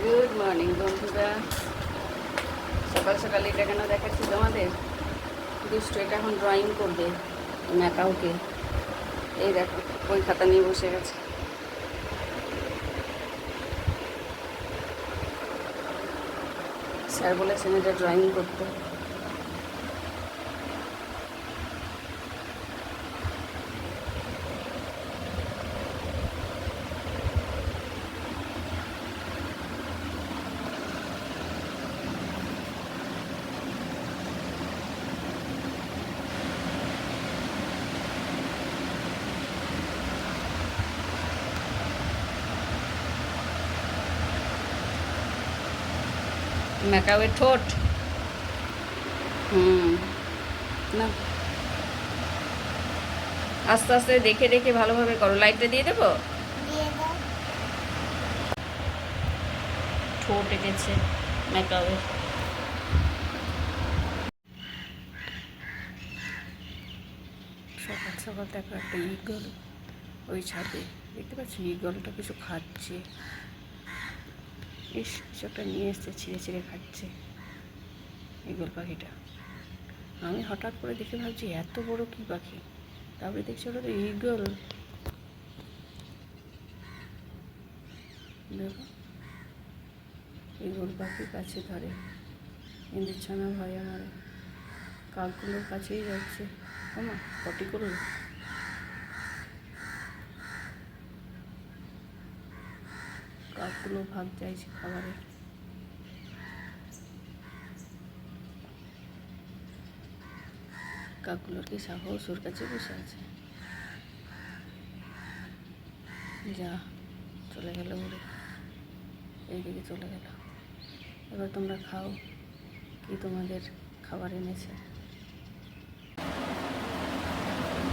Good morning বন্ধুরা। সকাল সকাল এটা কেন দেখাচ্ছি তোমাদের? দুষ্ট এটা এখন ড্রয়িং করবে ম্যাকাওকে। এই দেখো বই খাতা নিয়ে বসে গেছে। স্যার বলেছেন এটা ড্রয়িং করতে। ম্যাকাওয়ের ঠোঁট না, আস্তে আস্তে দেখে দেখে ভালোভাবে করো। লাইটটা দিয়ে দেবো। ঠোঁট এঁকেছে ম্যাকাওয়ের। সকাল সকাল দেখো একটা ঈগল ওই ছাদে, দেখতে পাচ্ছি ঈগলটা কিছু খাচ্ছে। ইস, কিছু একটা নিয়ে এসছে, ছিঁড়ে ছিঁড়ে খাচ্ছে ঈগল পাখিটা। আমি হঠাৎ করে দেখে ভাবছি এত বড় কি পাখি, তারপরে দেখছি ওটা তো ঈগল। দেখো ঈগল পাখি কাছে ধরে, ইন্দুচ্ছানা ভয় আমার। কাকগুলোর কাছেই যাচ্ছে। আমা পটি করল। কাকগুলো ভাগ চাইছে খাবারের। কাকগুলোর কি সাহস, ওর কাছে বসে আছে। যা চলে গেল উড়ে, এইদিকে চলে গেল। এবার তোমরা খাও, কি তোমাদের খাবার এনেছে?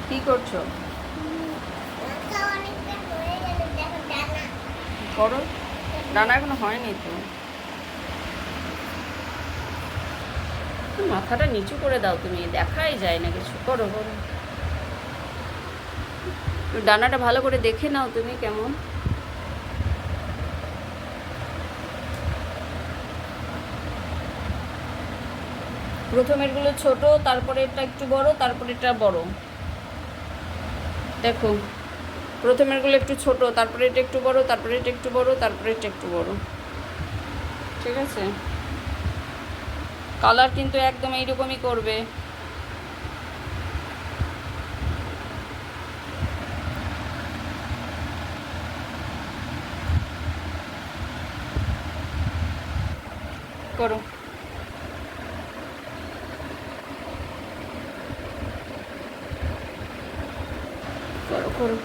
কি করছো? করো, ডানা এখনো হয়নি তো। মাথাটা নিচু করে দাও, তুমি দেখাই যায় না কিছু। করো করো, ডানাটা ভালো করে দেখে নাও তুমি কেমন। প্রথমেরগুলো ছোট, তারপরে এটা একটু বড়, তারপরে এটা বড়। দেখো প্রথমেরগুলো একটু ছোট, তারপরে এটা একটু বড়, তারপরে এটা একটু বড়, তারপরে এটা একটু বড়। ঠিক আছে? কালার কিন্তু একদম এইরকমই করবে। করো করো করো।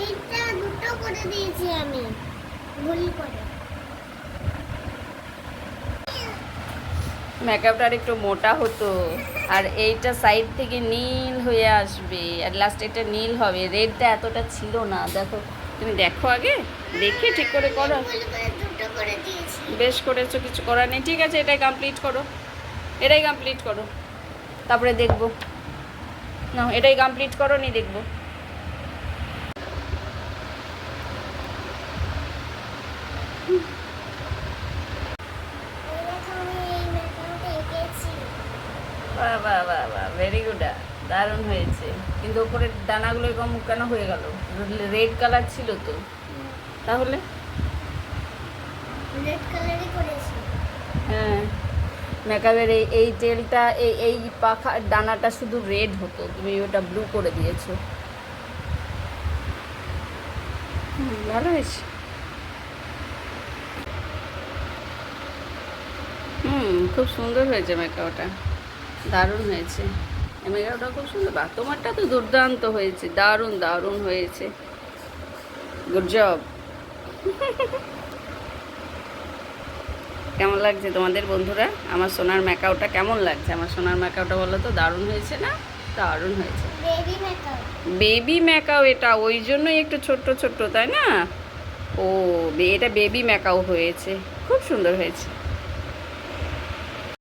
এইটা দুটো করে দিয়েছি আমি গুলি করে। মেকআপটা আর একটু মোটা হতো, আর এইটা সাইড থেকে নীল হয়ে আসবে, আর লাস্টে এটা নীল হবে। রেডটা এতটা ছিল না। দেখো তুমি দেখো, আগে দেখে ঠিক করে করো। দুটো করে দিয়েছি। বেশ করেছো, কিছু করার নেই। ঠিক আছে, এটাই কমপ্লিট করো, এটাই কমপ্লিট করো, তারপরে দেখবো। না, এটাই কমপ্লিট করো, নি দেখবো। এই দেখো আমি এই মেকআপটা এঁকেছি। বাহ বাহ বাহ বাহ, ভেরি গুড, দারুণ হয়েছে। কিন্তু ওপরের দানাগুলো এরকম কেন হয়ে গেল? রেড কালার ছিল তো, তাহলে? রেড কালারই করেছি। হ্যাঁ, মেকআপের এই এই তেলটা, এই এই পাখা দানাটা শুধু রেড হতো, তুমি ওটা ব্লু করে দিয়েছো। ভালো হয়েছে। খুব সুন্দর হয়েছে মেকআপটা, দারুণ হয়েছে। এই মেকআপটা খুব সুন্দর। বা তোমারটা তো দুর্দান্ত হয়েছে, দারুণ দারুণ হয়েছে, গুড জব। কেমন লাগছে তোমাদের বন্ধুরা আমার সোনার মেকআপটা? কেমন লাগছে আমার সোনার মেকআপটা বলো তো? দারুণ হয়েছে না? দারুণ হয়েছে। Baby makeup. বেবি মেকআপ এটা, ওই জন্যই একটু ছোট্ট ছোট্ট, তাই না? ও, এটা বেবি মেকআপ হয়েছে, খুব সুন্দর হয়েছে।